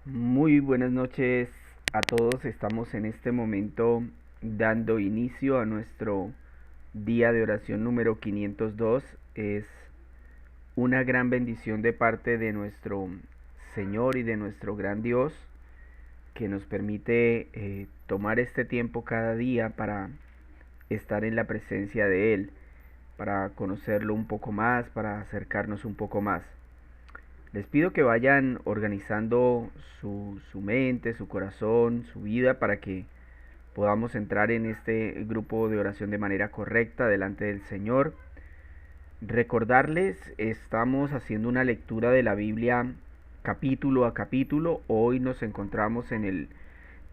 Muy buenas noches a todos. Estamos en este momento dando inicio a nuestro día de oración número 502. Es una gran bendición de parte de nuestro Señor y de nuestro gran Dios que nos permite tomar este tiempo cada día para estar en la presencia de Él, para conocerlo un poco más, para acercarnos un poco más. Les pido que vayan organizando su mente, su corazón, su vida para que podamos entrar en este grupo de oración de manera correcta delante del Señor. Recordarles, estamos haciendo una lectura de la Biblia capítulo a capítulo. Hoy nos encontramos en el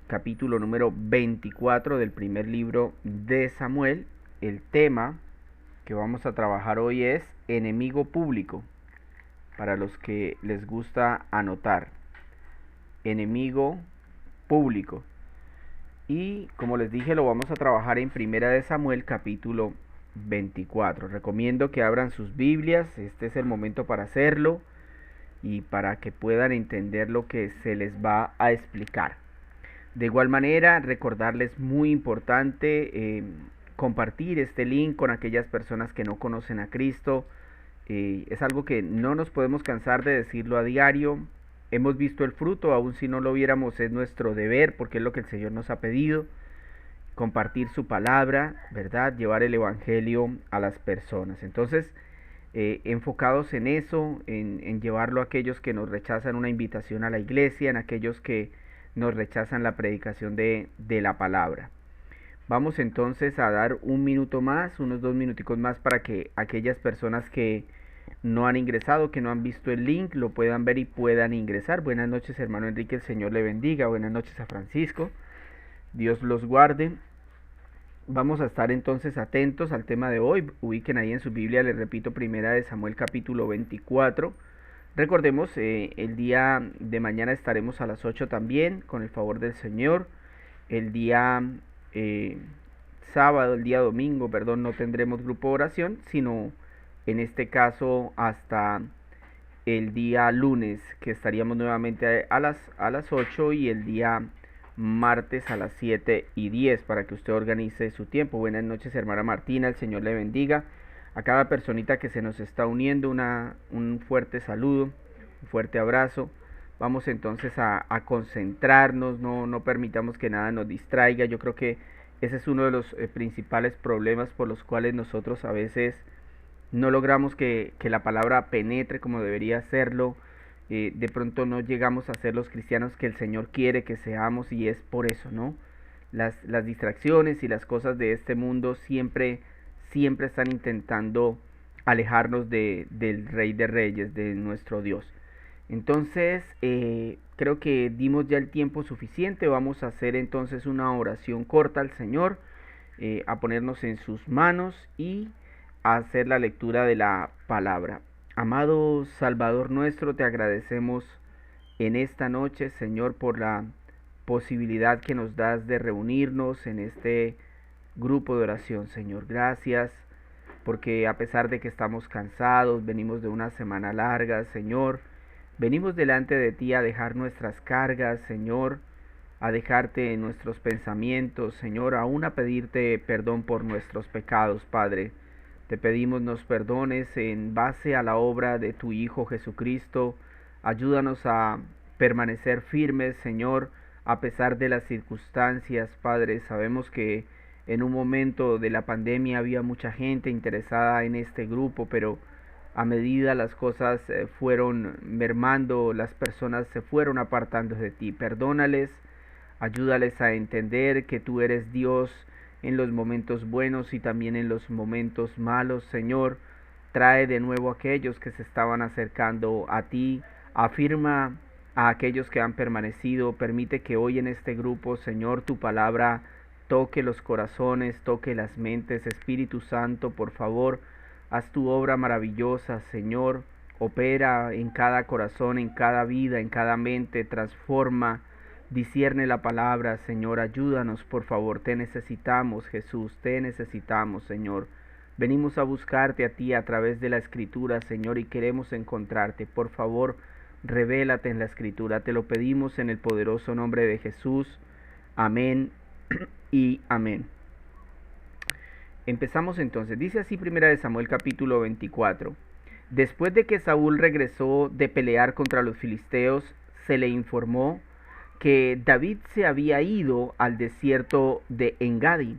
capítulo número 24 del primer libro de Samuel. El tema que vamos a trabajar hoy es enemigo público, para los que les gusta anotar. Enemigo público. Y como les dije, lo vamos a trabajar en Primera de Samuel capítulo 24. Recomiendo que abran sus Biblias, este es el momento para hacerlo y para que puedan entender lo que se les va a explicar. De igual manera, recordarles muy importante compartir este link con aquellas personas que no conocen a Cristo. Es algo que no nos podemos cansar de decirlo a diario. Hemos visto el fruto, aun si no lo viéramos, es nuestro deber, porque es lo que el Señor nos ha pedido. Compartir su palabra, ¿verdad? Llevar el Evangelio a las personas. Entonces, enfocados en eso, en llevarlo a aquellos que nos rechazan una invitación a la iglesia, en aquellos que nos rechazan la predicación de la palabra. Vamos entonces a dar un minuto más, unos 2 minuticos más para que aquellas personas que no han ingresado, que no han visto el link, lo puedan ver y puedan ingresar. Buenas noches, hermano Enrique, el Señor le bendiga. Buenas noches a Francisco, Dios los guarde. Vamos a estar entonces atentos al tema de hoy. Ubiquen ahí en su Biblia, les repito, Primera de Samuel capítulo 24. Recordemos, el día de mañana estaremos a las 8 también, con el favor del Señor. El día eh, sábado, el día domingo, perdón, no tendremos grupo de oración, sino en este caso hasta el día lunes, que estaríamos nuevamente a las 8, y el día martes a las 7:10 para que usted organice su tiempo. Buenas noches, hermana Martina, el Señor le bendiga. A cada personita que se nos está uniendo, un fuerte saludo, un fuerte abrazo. Vamos entonces a concentrarnos, no permitamos que nada nos distraiga. Yo creo que ese es uno de los principales problemas por los cuales nosotros a veces no logramos que la palabra penetre como debería hacerlo. De pronto no llegamos a ser los cristianos que el Señor quiere que seamos, y es por eso, ¿no? Las distracciones y las cosas de este mundo siempre están intentando alejarnos del Rey de Reyes, de nuestro Dios. Entonces, creo que dimos ya el tiempo suficiente. Vamos a hacer entonces una oración corta al Señor, a ponernos en sus manos y a hacer la lectura de la palabra. Amado Salvador nuestro, te agradecemos en esta noche, Señor, por la posibilidad que nos das de reunirnos en este grupo de oración, Señor. Gracias porque a pesar de que estamos cansados, venimos de una semana larga, Señor, venimos delante de ti a dejar nuestras cargas, Señor, a dejarte nuestros pensamientos, Señor, aún a pedirte perdón por nuestros pecados, Padre. Te pedimos nos perdones en base a la obra de tu Hijo Jesucristo. Ayúdanos a permanecer firmes, Señor, a pesar de las circunstancias, Padre. Sabemos que en un momento de la pandemia había mucha gente interesada en este grupo, pero a medida las cosas fueron mermando, las personas se fueron apartando de ti. Perdónales, ayúdales a entender que tú eres Dios en los momentos buenos y también en los momentos malos, Señor. Trae de nuevo a aquellos que se estaban acercando a ti. Afirma a aquellos que han permanecido. Permite que hoy en este grupo, Señor, tu palabra toque los corazones, toque las mentes. Espíritu Santo, por favor, haz tu obra maravillosa, Señor. Opera en cada corazón, en cada vida, en cada mente. Transforma, discierne la palabra, Señor. Ayúdanos, por favor. Te necesitamos, Jesús. Te necesitamos, Señor. Venimos a buscarte a ti a través de la Escritura, Señor, y queremos encontrarte. Por favor, Revélate en la Escritura. Te lo pedimos en el poderoso nombre de Jesús. Amén y amén. Empezamos entonces. Dice así Primera de Samuel capítulo 24. Después de que Saúl regresó de pelear contra los filisteos, se le informó que David se había ido al desierto de Engadi.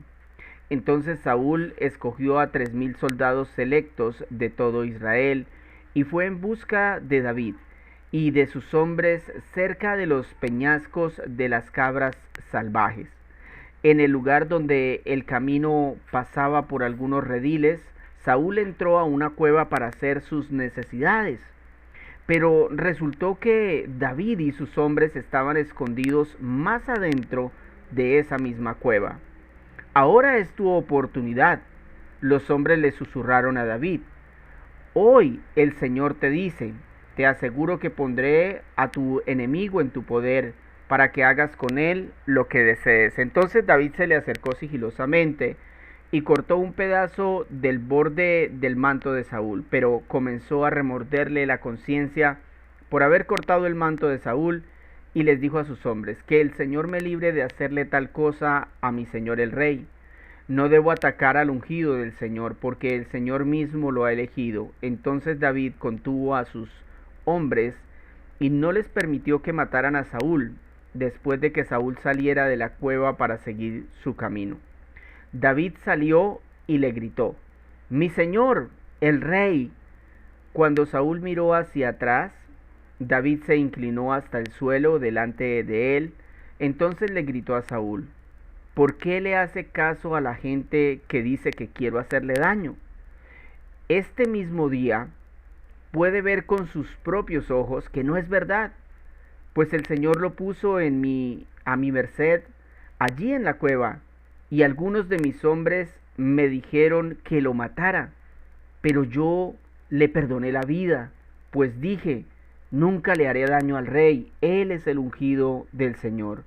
Entonces Saúl escogió a 3000 soldados selectos de todo Israel y fue en busca de David y de sus hombres cerca de los peñascos de las cabras salvajes, en el lugar donde el camino pasaba por algunos rediles. Saúl entró a una cueva para hacer sus necesidades, pero resultó que David y sus hombres estaban escondidos más adentro de esa misma cueva. Ahora es tu oportunidad. Los hombres le susurraron a David: hoy el Señor te dice, te aseguro que pondré a tu enemigo en tu poder para que hagas con él lo que desees. Entonces David se le acercó sigilosamente y cortó un pedazo del borde del manto de Saúl, pero comenzó a remorderle la conciencia por haber cortado el manto de Saúl, y les dijo a sus hombres: que el Señor me libre de hacerle tal cosa a mi señor el rey. No debo atacar al ungido del Señor, porque el Señor mismo lo ha elegido. Entonces David contuvo a sus hombres y no les permitió que mataran a Saúl, después de que Saúl saliera de la cueva para seguir su camino. David salió y le gritó: mi señor, el rey. Cuando Saúl miró hacia atrás, David se inclinó hasta el suelo delante de él. Entonces le gritó a Saúl: ¿por qué le hace caso a la gente que dice que quiero hacerle daño? Este mismo día puede ver con sus propios ojos que no es verdad, pues el Señor lo puso a mi merced allí en la cueva, y algunos de mis hombres me dijeron que lo matara, pero yo le perdoné la vida, pues dije: nunca le haré daño al rey, él es el ungido del Señor.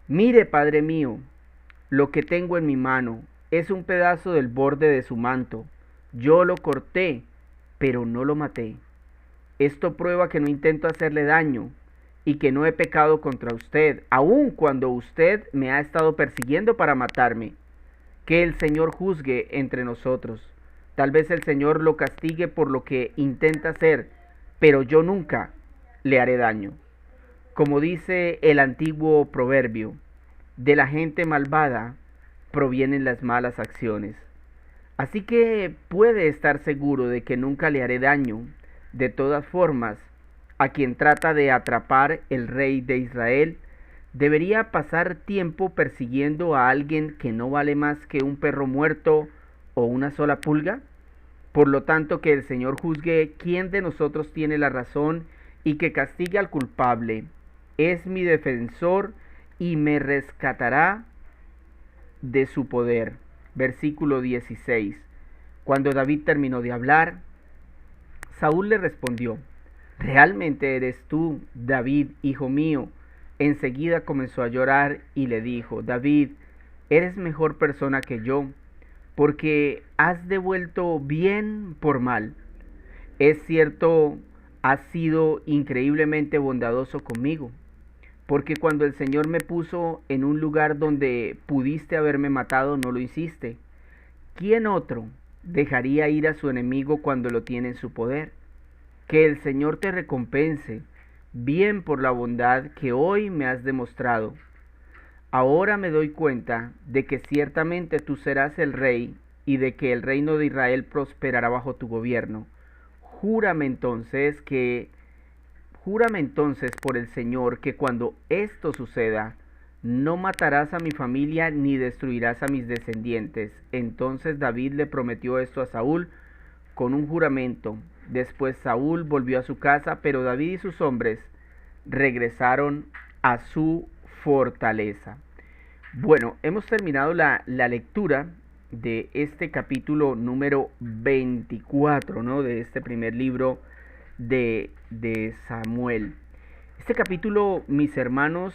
Mire, padre mío, lo que tengo en mi mano es un pedazo del borde de su manto. Yo lo corté, pero no lo maté. Esto prueba que no intento hacerle daño y que no he pecado contra usted, aun cuando usted me ha estado persiguiendo para matarme. Que el Señor juzgue entre nosotros. Tal vez el Señor lo castigue por lo que intenta hacer, pero yo nunca le haré daño. Como dice el antiguo proverbio: de la gente malvada provienen las malas acciones. Así que puede estar seguro de que nunca le haré daño. De todas formas, a quien trata de atrapar el rey de Israel, ¿debería pasar tiempo persiguiendo a alguien que no vale más que un perro muerto o una sola pulga? Por lo tanto, que el Señor juzgue quién de nosotros tiene la razón y que castigue al culpable. Es mi defensor y me rescatará de su poder. Versículo 16. Cuando David terminó de hablar, Saúl le respondió: ¿realmente eres tú, David, hijo mío? Enseguida comenzó a llorar y le dijo: David, eres mejor persona que yo, porque has devuelto bien por mal. Es cierto, has sido increíblemente bondadoso conmigo, porque cuando el Señor me puso en un lugar donde pudiste haberme matado, no lo hiciste. ¿Quién otro dejaría ir a su enemigo cuando lo tiene en su poder? Que el Señor te recompense bien por la bondad que hoy me has demostrado. Ahora me doy cuenta de que ciertamente tú serás el rey y de que el reino de Israel prosperará bajo tu gobierno. Júrame entonces por el Señor que cuando esto suceda, no matarás a mi familia ni destruirás a mis descendientes. Entonces David le prometió esto a Saúl con un juramento. Después Saúl volvió a su casa, pero David y sus hombres regresaron a su fortaleza. Bueno, hemos terminado la lectura de este capítulo número 24, ¿no? De este primer libro de Samuel. Este capítulo, mis hermanos,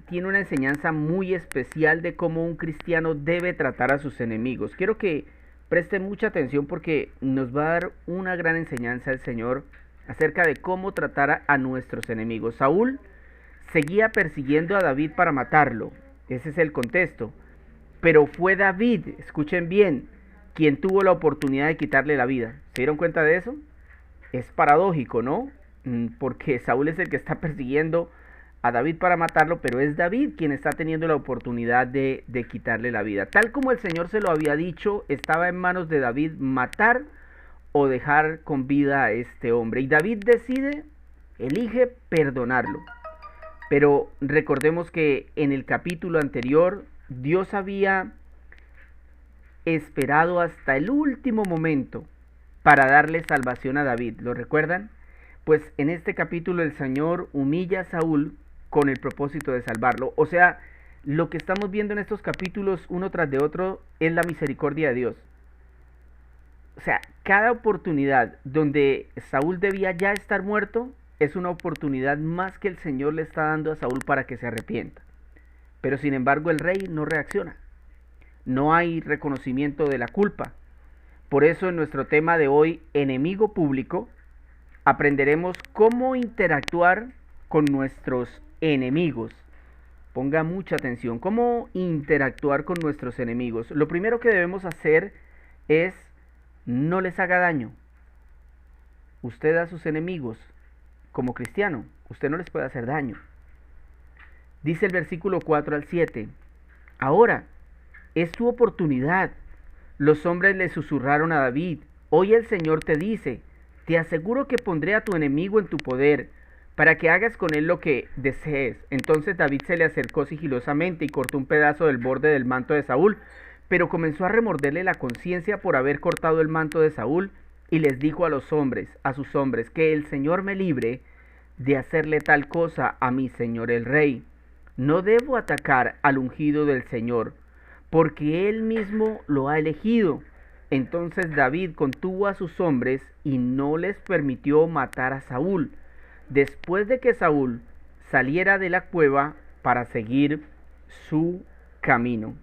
tiene una enseñanza muy especial de cómo un cristiano debe tratar a sus enemigos. Quiero que presten mucha atención porque nos va a dar una gran enseñanza el Señor acerca de cómo tratar a nuestros enemigos. Saúl seguía persiguiendo a David para matarlo, ese es el contexto, pero fue David, escuchen bien, quien tuvo la oportunidad de quitarle la vida. ¿Se dieron cuenta de eso? Es paradójico, ¿no? Porque Saúl es el que está persiguiendo a David para matarlo, pero es David quien está teniendo la oportunidad de quitarle la vida. Tal como el Señor se lo había dicho, estaba en manos de David matar o dejar con vida a este hombre. Y David elige perdonarlo. Pero recordemos que en el capítulo anterior, Dios había esperado hasta el último momento para darle salvación a David. ¿Lo recuerdan? Pues en este capítulo el Señor humilla a Saúl con el propósito de salvarlo. O sea, lo que estamos viendo en estos capítulos uno tras de otro es la misericordia de Dios. O sea, cada oportunidad donde Saúl debía ya estar muerto es una oportunidad más que el Señor le está dando a Saúl para que se arrepienta. Pero sin embargo el rey no reacciona. No hay reconocimiento de la culpa. Por eso en nuestro tema de hoy, enemigo público, aprenderemos cómo interactuar con nuestros enemigos. Ponga mucha atención, cómo interactuar con nuestros enemigos. Lo primero que debemos hacer es no les haga daño. Usted a sus enemigos, como cristiano, usted no les puede hacer daño. Dice el versículo 4 al 7, ahora es tu oportunidad. Los hombres le susurraron a David, hoy el Señor te dice, te aseguro que pondré a tu enemigo en tu poder, para que hagas con él lo que desees. Entonces David se le acercó sigilosamente y cortó un pedazo del borde del manto de Saúl, pero comenzó a remorderle la conciencia por haber cortado el manto de Saúl, y les dijo a sus hombres, que el Señor me libre de hacerle tal cosa a mi señor el rey. No debo atacar al ungido del Señor, porque él mismo lo ha elegido. Entonces David contuvo a sus hombres y no les permitió matar a Saúl, después de que Saúl saliera de la cueva para seguir su camino.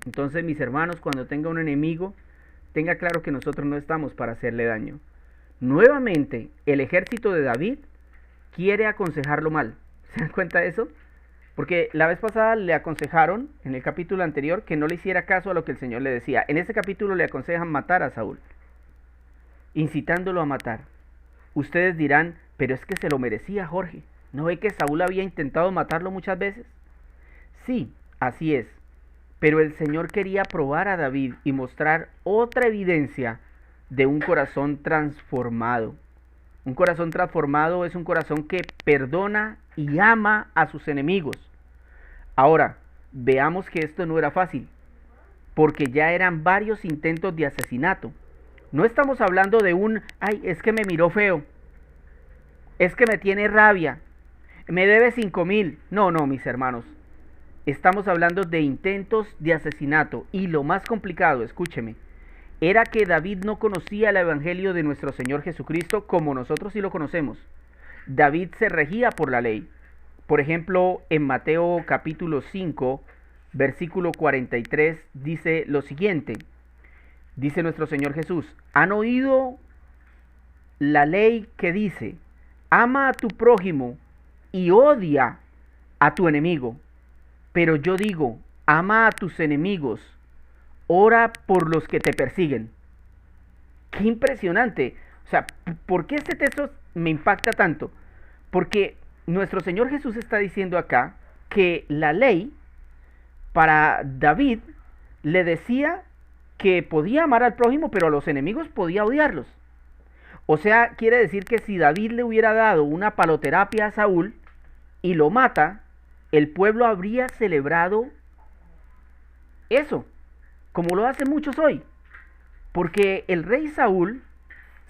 Entonces, mis hermanos, cuando tenga un enemigo, tenga claro que nosotros no estamos para hacerle daño. Nuevamente, el ejército de David quiere aconsejarlo mal. ¿Se dan cuenta de eso? Porque la vez pasada le aconsejaron, en el capítulo anterior, que no le hiciera caso a lo que el Señor le decía. En este capítulo le aconsejan matar a Saúl, incitándolo a matar. Ustedes dirán, pero es que se lo merecía, Jorge. ¿No ve que Saúl había intentado matarlo muchas veces? Sí, así es. Pero el Señor quería probar a David y mostrar otra evidencia de un corazón transformado. Un corazón transformado es un corazón que perdona y ama a sus enemigos. Ahora, veamos que esto no era fácil, porque ya eran varios intentos de asesinato. No estamos hablando de ay, es que me miró feo, es que me tiene rabia, me debe 5,000. No, mis hermanos. Estamos hablando de intentos de asesinato. Y lo más complicado, escúcheme, era que David no conocía el evangelio de nuestro Señor Jesucristo como nosotros sí lo conocemos. David se regía por la ley. Por ejemplo, en Mateo capítulo 5, versículo 43, dice lo siguiente. Dice nuestro Señor Jesús, ¿han oído la ley que dice, ama a tu prójimo y odia a tu enemigo? Pero yo digo, ama a tus enemigos, ora por los que te persiguen. ¡Qué impresionante! O sea, ¿por qué este texto me impacta tanto? Porque nuestro Señor Jesús está diciendo acá que la ley para David le decía que podía amar al prójimo, pero a los enemigos podía odiarlos. O sea, quiere decir que si David le hubiera dado una paloterapia a Saúl y lo mata, el pueblo habría celebrado eso, como lo hacen muchos hoy, porque el rey Saúl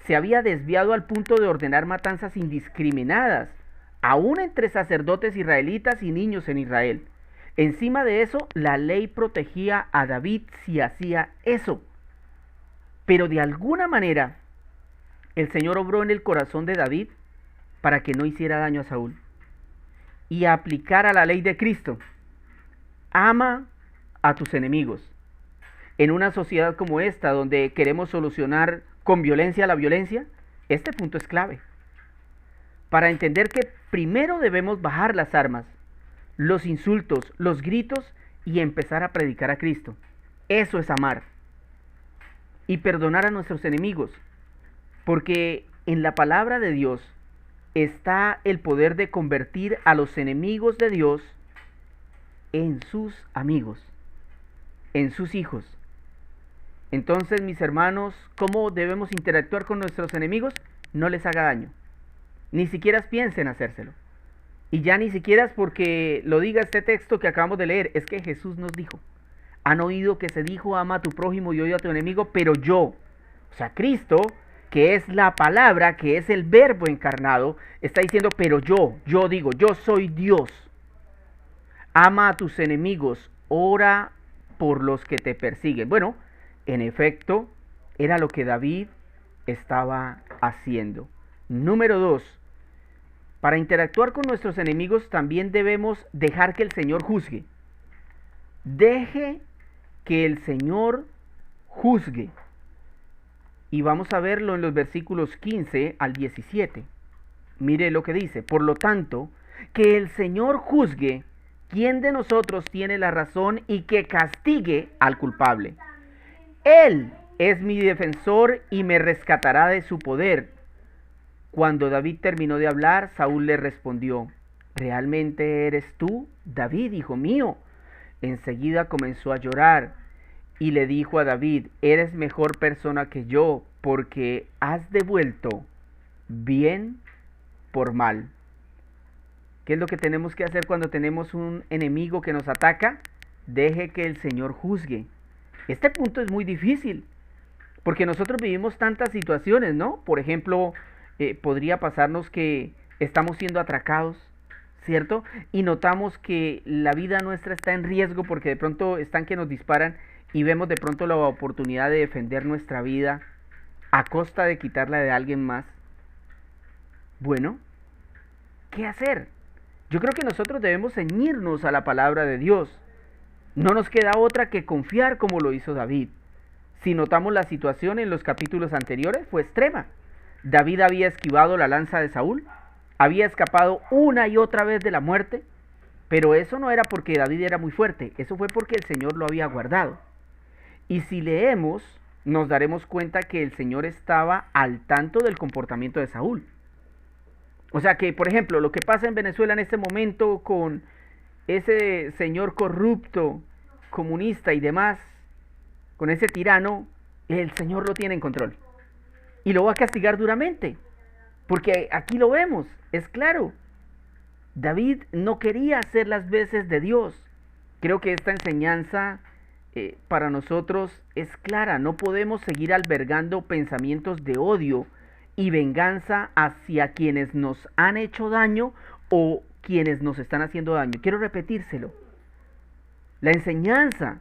se había desviado al punto de ordenar matanzas indiscriminadas, aún entre sacerdotes israelitas y niños en Israel. Encima de eso, la ley protegía a David si hacía eso. Pero de alguna manera, el Señor obró en el corazón de David para que no hiciera daño a Saúl y aplicara la ley de Cristo. Ama a tus enemigos. En una sociedad como esta, donde queremos solucionar con violencia la violencia, Este punto es clave para entender que primero debemos bajar las armas, los insultos, los gritos y empezar a predicar a Cristo. Eso es amar y perdonar a nuestros enemigos, porque en la palabra de Dios está el poder de convertir a los enemigos de Dios en sus amigos, en sus hijos. Entonces, mis hermanos, ¿cómo debemos interactuar con nuestros enemigos? No les haga daño. Ni siquiera piensen hacérselo. Y ya ni siquiera es porque lo diga este texto que acabamos de leer, es que Jesús nos dijo. Han oído que se dijo, ama a tu prójimo y odia a tu enemigo, pero yo, o sea, Cristo, que es la palabra, que es el verbo encarnado, está diciendo, pero yo digo, yo soy Dios. Ama a tus enemigos, ora por los que te persiguen. Bueno, en efecto, era lo que David estaba haciendo. Número 2. Para interactuar con nuestros enemigos también debemos dejar que el Señor juzgue. Deje que el Señor juzgue. Y vamos a verlo en los versículos 15 al 17. Mire lo que dice. Por lo tanto, que el Señor juzgue quién de nosotros tiene la razón y que castigue al culpable. Él es mi defensor y me rescatará de su poder. Cuando David terminó de hablar, Saúl le respondió, ¿realmente eres tú, David, hijo mío? Enseguida comenzó a llorar y le dijo a David, eres mejor persona que yo, porque has devuelto bien por mal. ¿Qué es lo que tenemos que hacer cuando tenemos un enemigo que nos ataca? Deje que el Señor juzgue. Este punto es muy difícil, porque nosotros vivimos tantas situaciones, ¿no? Por ejemplo, podría pasarnos que estamos siendo atracados, ¿cierto? Y notamos que la vida nuestra está en riesgo porque de pronto están que nos disparan y vemos de pronto la oportunidad de defender nuestra vida a costa de quitarla de alguien más. Bueno, ¿qué hacer? Yo creo que nosotros debemos ceñirnos a la palabra de Dios. No nos queda otra que confiar como lo hizo David. Si notamos la situación en los capítulos anteriores, fue extrema. David había esquivado la lanza de Saúl, había escapado una y otra vez de la muerte, pero eso no era porque David era muy fuerte, eso fue porque el Señor lo había guardado. Y si leemos, nos daremos cuenta que el Señor estaba al tanto del comportamiento de Saúl. O sea que, por ejemplo, lo que pasa en Venezuela en este momento con ese señor corrupto, comunista y demás, con ese tirano, el Señor lo tiene en control. Y lo va a castigar duramente. Porque aquí lo vemos, es claro. David no quería hacer las veces de Dios. Creo que esta enseñanza para nosotros es clara. No podemos seguir albergando pensamientos de odio y venganza hacia quienes nos han hecho daño o quienes nos están haciendo daño. Quiero repetírselo. La enseñanza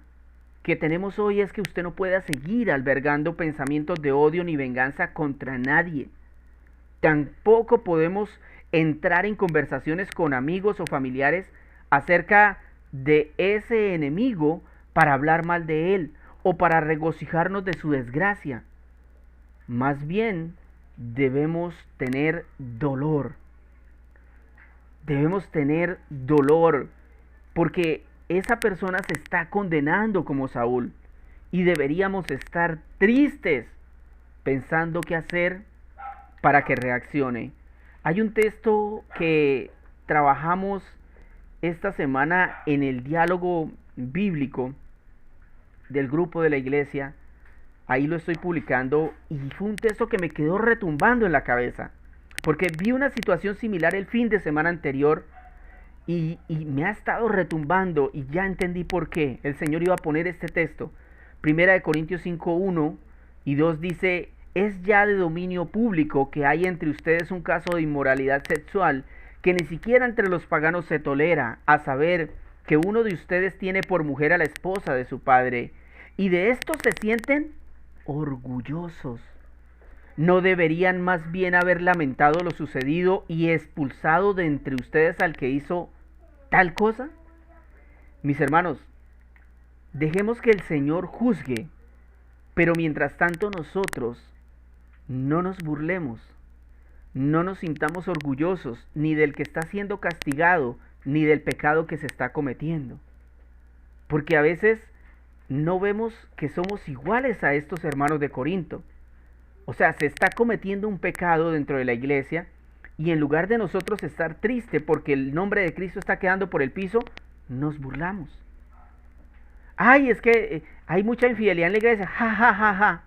que tenemos hoy es que usted no pueda seguir albergando pensamientos de odio ni venganza contra nadie. Tampoco podemos entrar en conversaciones con amigos o familiares acerca de ese enemigo para hablar mal de él o para regocijarnos de su desgracia. Más bien, debemos tener dolor. Debemos tener dolor porque esa persona se está condenando como Saúl y deberíamos estar tristes pensando qué hacer para que reaccione. Hay un texto que trabajamos esta semana en el diálogo bíblico del grupo de la iglesia. Ahí lo estoy publicando y fue un texto que me quedó retumbando en la cabeza porque vi una situación similar el fin de semana anterior y me ha estado retumbando y ya entendí por qué el Señor iba a poner este texto. Primera de Corintios 5:1 y 2 dice, es ya de dominio público que hay entre ustedes un caso de inmoralidad sexual que ni siquiera entre los paganos se tolera, a saber que uno de ustedes tiene por mujer a la esposa de su padre, y de esto se sienten orgullosos. ¿No deberían más bien haber lamentado lo sucedido y expulsado de entre ustedes al que hizo tal cosa? Mis hermanos, dejemos que el Señor juzgue, pero mientras tanto nosotros no nos burlemos, no nos sintamos orgullosos ni del que está siendo castigado, ni del pecado que se está cometiendo. Porque a veces no vemos que somos iguales a estos hermanos de Corinto. O sea, se está cometiendo un pecado dentro de la iglesia y en lugar de nosotros estar triste porque el nombre de Cristo está quedando por el piso, nos burlamos. Ay, es que hay mucha infidelidad en la iglesia. Ja, ja, ja, ja.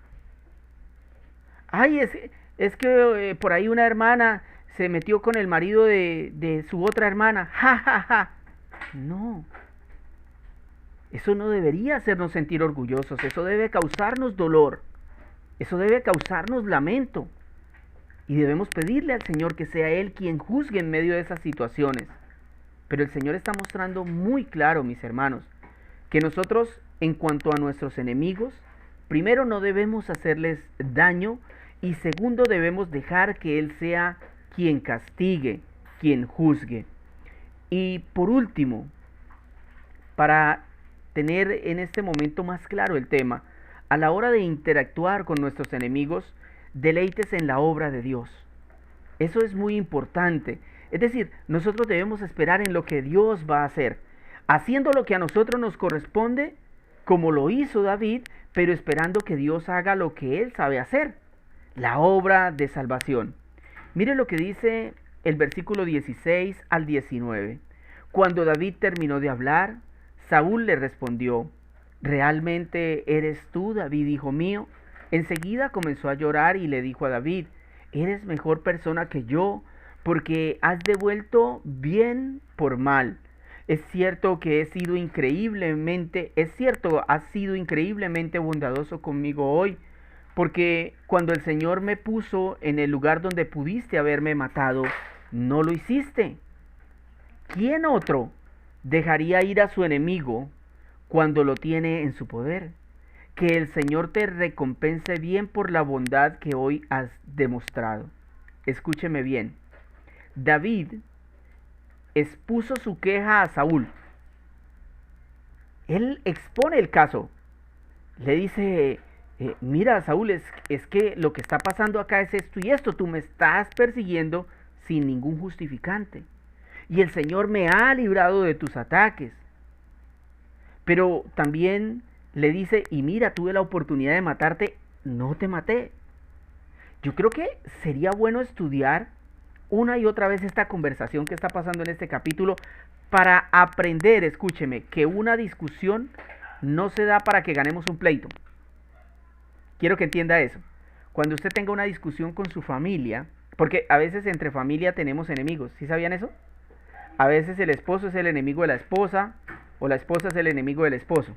Ay, es que por ahí una hermana se metió con el marido de su otra hermana. Ja, ja, ja. No. Eso no debería hacernos sentir orgullosos. Eso debe causarnos dolor. Eso debe causarnos lamento. Y debemos pedirle al Señor que sea Él quien juzgue en medio de esas situaciones. Pero el Señor está mostrando muy claro, mis hermanos, que nosotros, en cuanto a nuestros enemigos, primero no debemos hacerles daño y segundo debemos dejar que Él sea quien castigue, quien juzgue. Y por último, para tener en este momento más claro el tema, a la hora de interactuar con nuestros enemigos, deleites en la obra de Dios. Eso es muy importante. Es decir, nosotros debemos esperar en lo que Dios va a hacer, haciendo lo que a nosotros nos corresponde, como lo hizo David, pero esperando que Dios haga lo que Él sabe hacer, la obra de salvación. Mire lo que dice el versículo 16 al 19. Cuando David terminó de hablar, Saúl le respondió: ¿realmente eres tú, David, hijo mío? Enseguida comenzó a llorar y le dijo a David: eres mejor persona que yo, porque has devuelto bien por mal. Es cierto, has sido increíblemente bondadoso conmigo hoy, porque cuando el Señor me puso en el lugar donde pudiste haberme matado, no lo hiciste. ¿Quién otro dejaría ir a su enemigo cuando lo tiene en su poder? Que el Señor te recompense bien por la bondad que hoy has demostrado. Escúcheme bien. David expuso su queja a Saúl. Él expone el caso. Le dice: mira, Saúl, es que lo que está pasando acá es esto y esto. Tú me estás persiguiendo sin ningún justificante. Y el Señor me ha librado de tus ataques. Pero también le dice: y mira, tuve la oportunidad de matarte, no te maté. Yo creo que sería bueno estudiar una y otra vez esta conversación que está pasando en este capítulo para aprender, escúcheme, que una discusión no se da para que ganemos un pleito. Quiero que entienda eso. Cuando usted tenga una discusión con su familia, porque a veces entre familia tenemos enemigos, ¿sí sabían eso? A veces el esposo es el enemigo de la esposa o la esposa es el enemigo del esposo,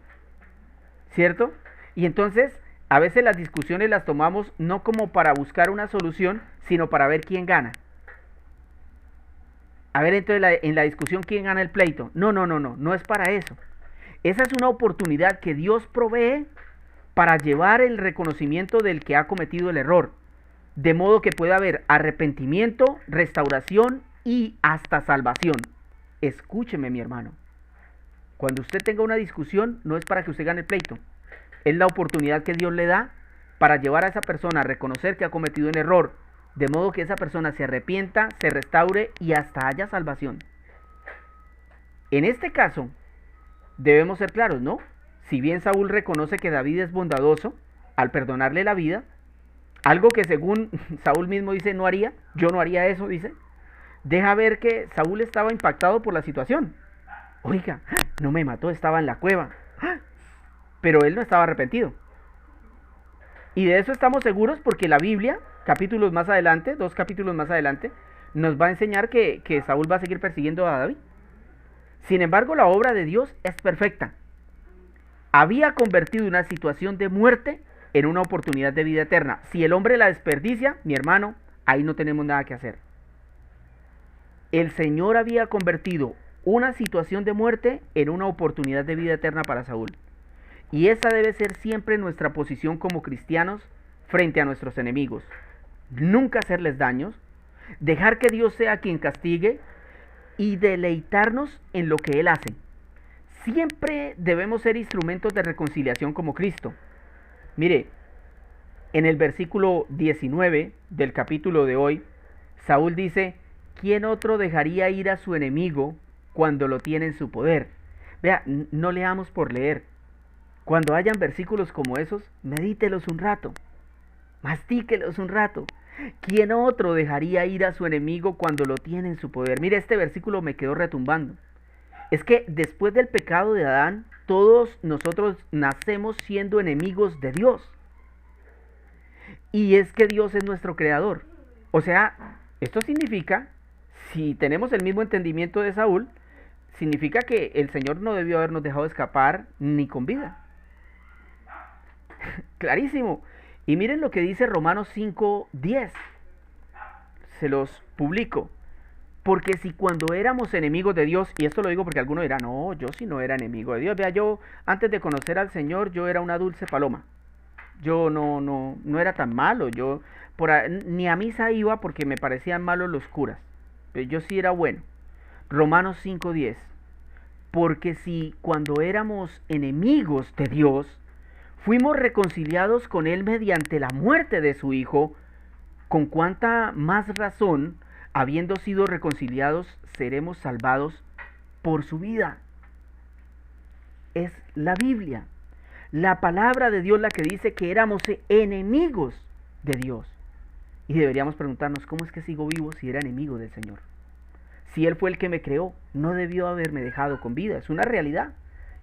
¿cierto? Y entonces a veces las discusiones las tomamos no como para buscar una solución, sino para ver quién gana. A ver, entonces en la discusión quién gana el pleito. No es para eso. Esa es una oportunidad que Dios provee para llevar el reconocimiento del que ha cometido el error, de modo que pueda haber arrepentimiento, restauración y hasta salvación. Escúcheme, mi hermano. Cuando usted tenga una discusión, no es para que usted gane el pleito. Es la oportunidad que Dios le da para llevar a esa persona a reconocer que ha cometido un error, de modo que esa persona se arrepienta, se restaure y hasta haya salvación. En este caso, debemos ser claros, ¿no? Si bien Saúl reconoce que David es bondadoso al perdonarle la vida, algo que según Saúl mismo dice no haría, yo no haría eso, dice, deja ver que Saúl estaba impactado por la situación. Oiga, no me mató, estaba en la cueva. Pero él no estaba arrepentido. Y de eso estamos seguros porque la Biblia, capítulos más adelante, 2 capítulos más adelante, nos va a enseñar que Saúl va a seguir persiguiendo a David. Sin embargo, la obra de Dios es perfecta. Había convertido una situación de muerte en una oportunidad de vida eterna. Si el hombre la desperdicia, mi hermano, ahí no tenemos nada que hacer. El Señor había convertido una situación de muerte en una oportunidad de vida eterna para Saúl. Y esa debe ser siempre nuestra posición como cristianos frente a nuestros enemigos. Nunca hacerles daños, dejar que Dios sea quien castigue y deleitarnos en lo que Él hace. Siempre debemos ser instrumentos de reconciliación como Cristo. Mire, En el versículo 19 del capítulo de hoy, Saúl dice, ¿quién otro dejaría ir a su enemigo cuando lo tiene en su poder? Vea, no leamos por leer. Cuando hayan versículos como esos, medítelos un rato, mastíquelos un rato. ¿Quién otro dejaría ir a su enemigo cuando lo tiene en su poder? Mire, este versículo me quedó retumbando. Es que después del pecado de Adán, todos nosotros nacemos siendo enemigos de Dios. Y es que Dios es nuestro creador. O sea, esto significa, si tenemos el mismo entendimiento de Saúl, significa que el Señor no debió habernos dejado escapar ni con vida. Clarísimo. Y miren lo que dice Romanos 5:10. Se los publico. Porque si cuando éramos enemigos de Dios, y esto lo digo porque algunos dirán, no, yo sí no era enemigo de Dios. Vea, yo antes de conocer al Señor, yo era una dulce paloma. Yo no era tan malo. Yo ni a misa iba porque me parecían malos los curas. Pero yo sí era bueno. Romanos 5:10. Porque si cuando éramos enemigos de Dios, fuimos reconciliados con Él mediante la muerte de su Hijo, con cuánta más razón, habiendo sido reconciliados, seremos salvados por su vida. Es la Biblia, la palabra de Dios la que dice que éramos enemigos de Dios. Y deberíamos preguntarnos, ¿cómo es que sigo vivo si era enemigo del Señor? Si Él fue el que me creó, no debió haberme dejado con vida. Es una realidad.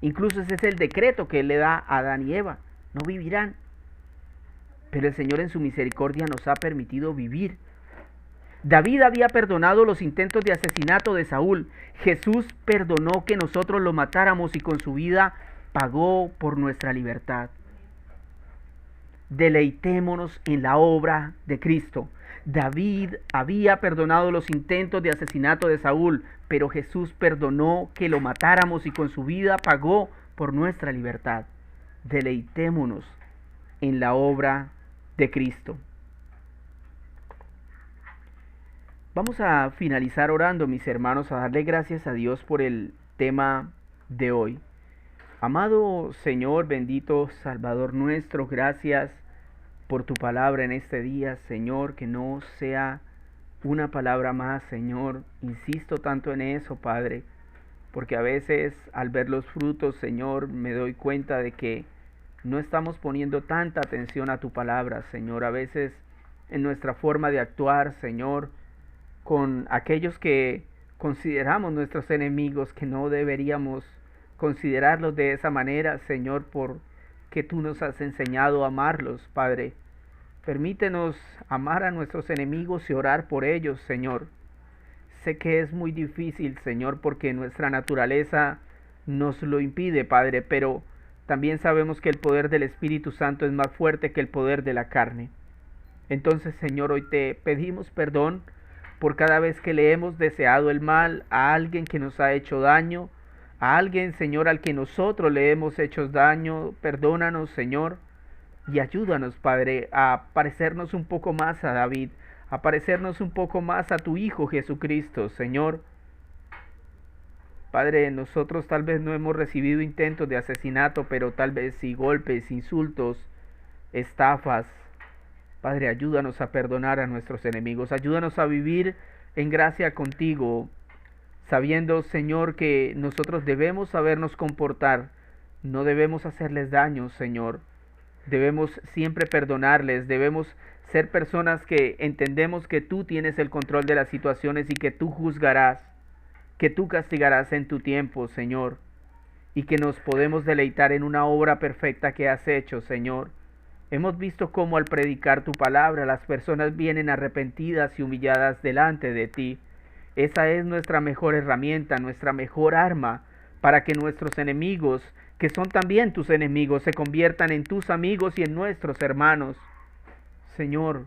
Incluso ese es el decreto que Él le da a Adán y Eva. No vivirán. Pero el Señor en su misericordia nos ha permitido vivir. David había perdonado los intentos de asesinato de Saúl. Jesús perdonó que nosotros lo matáramos y con su vida pagó por nuestra libertad. Deleitémonos en la obra de Cristo. David había perdonado los intentos de asesinato de Saúl, pero Jesús perdonó que lo matáramos y con su vida pagó por nuestra libertad. Deleitémonos en la obra de Cristo. Vamos a finalizar orando, mis hermanos, a darle gracias a Dios por el tema de hoy. Amado Señor, bendito Salvador nuestro, gracias por tu palabra en este día, Señor, que no sea una palabra más, Señor. Insisto tanto en eso, Padre, porque a veces al ver los frutos, Señor, me doy cuenta de que no estamos poniendo tanta atención a tu palabra, Señor. A veces en nuestra forma de actuar, Señor, con aquellos que consideramos nuestros enemigos, que no deberíamos considerarlos de esa manera, Señor, porque tú nos has enseñado a amarlos, Padre. Permítenos amar a nuestros enemigos y orar por ellos, Señor. Sé que es muy difícil, Señor, porque nuestra naturaleza nos lo impide, Padre, pero también sabemos que el poder del Espíritu Santo es más fuerte que el poder de la carne. Entonces, Señor, hoy te pedimos perdón por cada vez que le hemos deseado el mal a alguien que nos ha hecho daño, a alguien, Señor, al que nosotros le hemos hecho daño. Perdónanos, Señor, y ayúdanos, Padre, a parecernos un poco más a David, a parecernos un poco más a tu Hijo Jesucristo, Señor. Padre, nosotros tal vez no hemos recibido intentos de asesinato, pero tal vez sí golpes, insultos, estafas. Padre, ayúdanos a perdonar a nuestros enemigos, ayúdanos a vivir en gracia contigo, sabiendo, Señor, que nosotros debemos sabernos comportar, no debemos hacerles daño, Señor, debemos siempre perdonarles, debemos ser personas que entendemos que tú tienes el control de las situaciones y que tú juzgarás, que tú castigarás en tu tiempo, Señor, y que nos podemos deleitar en una obra perfecta que has hecho, Señor. Hemos visto cómo al predicar tu palabra las personas vienen arrepentidas y humilladas delante de ti. Esa es nuestra mejor herramienta, nuestra mejor arma para que nuestros enemigos, que son también tus enemigos, se conviertan en tus amigos y en nuestros hermanos. Señor,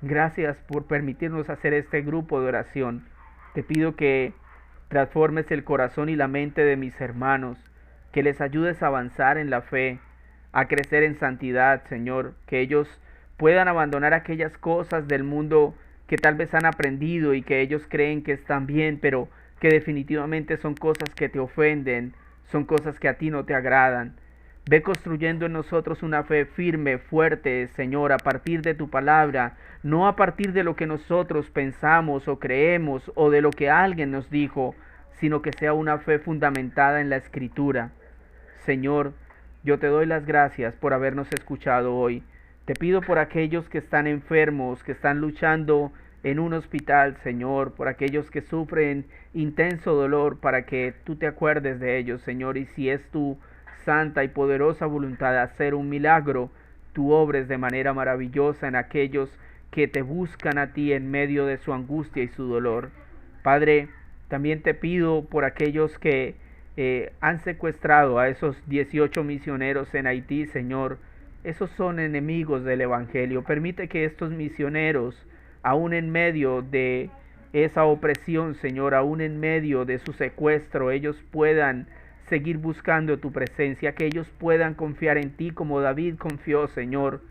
gracias por permitirnos hacer este grupo de oración. Te pido que transformes el corazón y la mente de mis hermanos, que les ayudes a avanzar en la fe, a crecer en santidad, Señor, que ellos puedan abandonar aquellas cosas del mundo que tal vez han aprendido y que ellos creen que están bien, pero que definitivamente son cosas que te ofenden, son cosas que a ti no te agradan. Ve construyendo en nosotros una fe firme, fuerte, Señor, a partir de tu palabra, no a partir de lo que nosotros pensamos o creemos o de lo que alguien nos dijo, sino que sea una fe fundamentada en la Escritura. Señor, yo te doy las gracias por habernos escuchado hoy. Te pido por aquellos que están enfermos, que están luchando en un hospital, Señor, por aquellos que sufren intenso dolor, para que tú te acuerdes de ellos, Señor, y si es tu santa y poderosa voluntad de hacer un milagro, tú obres de manera maravillosa en aquellos que te buscan a ti en medio de su angustia y su dolor. Padre, también te pido por aquellos que han secuestrado a esos 18 misioneros en Haití, Señor. Esos son enemigos del Evangelio. Permite que estos misioneros, aún en medio de esa opresión, Señor, aún en medio de su secuestro, ellos puedan seguir buscando tu presencia, que ellos puedan confiar en ti como David confió, Señor,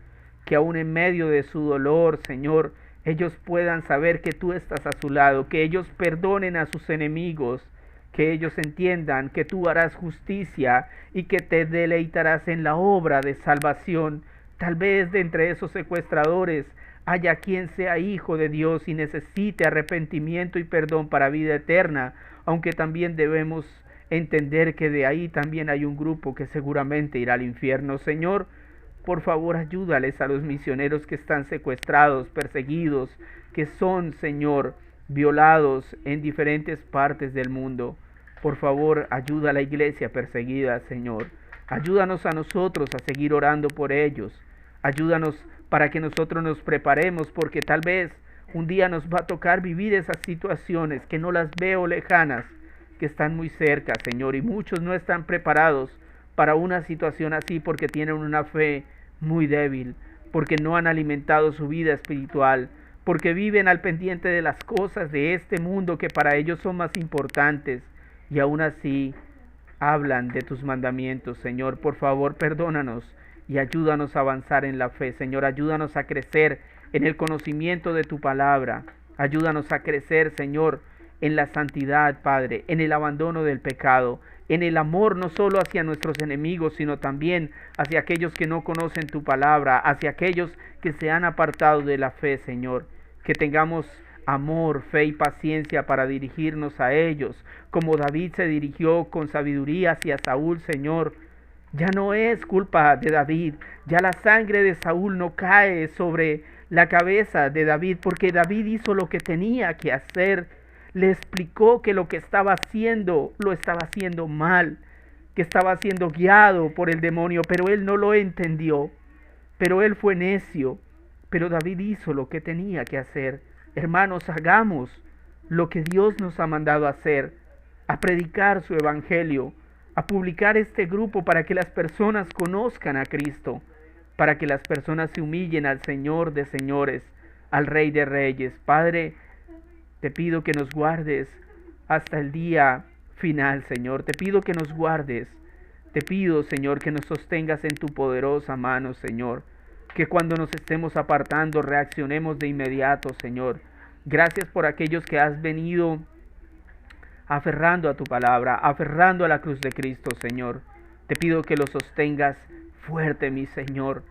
que aún en medio de su dolor, Señor, ellos puedan saber que tú estás a su lado, que ellos perdonen a sus enemigos, que ellos entiendan que tú harás justicia y que te deleitarás en la obra de salvación. Tal vez de entre esos secuestradores haya quien sea hijo de Dios y necesite arrepentimiento y perdón para vida eterna, aunque también debemos entender que de ahí también hay un grupo que seguramente irá al infierno. Señor, por favor, ayúdales a los misioneros que están secuestrados, perseguidos, que son, Señor, violados en diferentes partes del mundo. Por favor, ayuda a la iglesia perseguida, Señor. Ayúdanos a nosotros a seguir orando por ellos. Ayúdanos para que nosotros nos preparemos, porque tal vez un día nos va a tocar vivir esas situaciones que no las veo lejanas, que están muy cerca, Señor, y muchos no están preparados para una situación así porque tienen una fe muy débil, porque no han alimentado su vida espiritual, porque viven al pendiente de las cosas de este mundo que para ellos son más importantes, y aún así hablan de tus mandamientos. Señor, por favor, perdónanos y ayúdanos a avanzar en la fe. Señor, ayúdanos a crecer en el conocimiento de tu palabra. Ayúdanos a crecer, Señor, en la santidad, Padre, en el abandono del pecado, en el amor no solo hacia nuestros enemigos, sino también hacia aquellos que no conocen tu palabra, hacia aquellos que se han apartado de la fe, Señor. Que tengamos amor, fe y paciencia para dirigirnos a ellos, como David se dirigió con sabiduría hacia Saúl, Señor. Ya no es culpa de David, ya la sangre de Saúl no cae sobre la cabeza de David, porque David hizo lo que tenía que hacer. Le explicó que lo que estaba haciendo lo estaba haciendo mal, que estaba siendo guiado por el demonio, pero él no lo entendió, pero él fue necio. Pero David hizo lo que tenía que hacer. Hermanos, hagamos lo que Dios nos ha mandado a hacer, a predicar su evangelio, a publicar este grupo para que las personas conozcan a Cristo, para que las personas se humillen al Señor de señores, al Rey de reyes. Padre, te pido que nos guardes hasta el día final, Señor. Te pido que nos guardes. Te pido, Señor, que nos sostengas en tu poderosa mano, Señor. Que cuando nos estemos apartando reaccionemos de inmediato, Señor. Gracias por aquellos que has venido aferrando a tu palabra, aferrando a la cruz de Cristo, Señor. Te pido que los sostengas fuerte, mi Señor.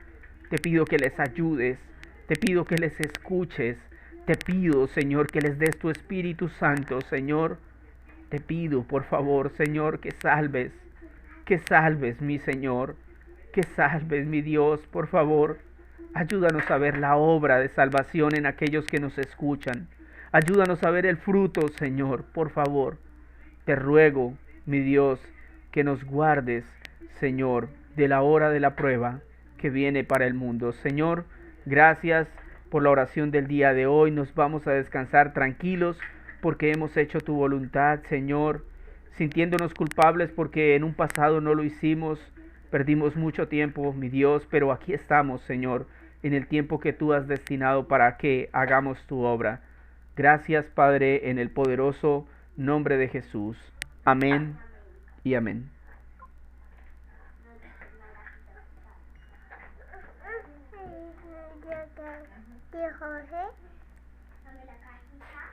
Te pido que les ayudes. Te pido que les escuches. Te pido, Señor, que les des tu Espíritu Santo, Señor. Te pido, por favor, Señor, que salves, mi Señor, que salves, mi Dios, por favor. Ayúdanos a ver la obra de salvación en aquellos que nos escuchan. Ayúdanos a ver el fruto, Señor, por favor. Te ruego, mi Dios, que nos guardes, Señor, de la hora de la prueba que viene para el mundo. Señor, gracias por la oración del día de hoy. Nos vamos a descansar tranquilos porque hemos hecho tu voluntad, Señor, sintiéndonos culpables porque en un pasado no lo hicimos. Perdimos mucho tiempo, mi Dios, pero aquí estamos, Señor, en el tiempo que tú has destinado para que hagamos tu obra. Gracias, Padre, en el poderoso nombre de Jesús. Amén y amén. Jorge.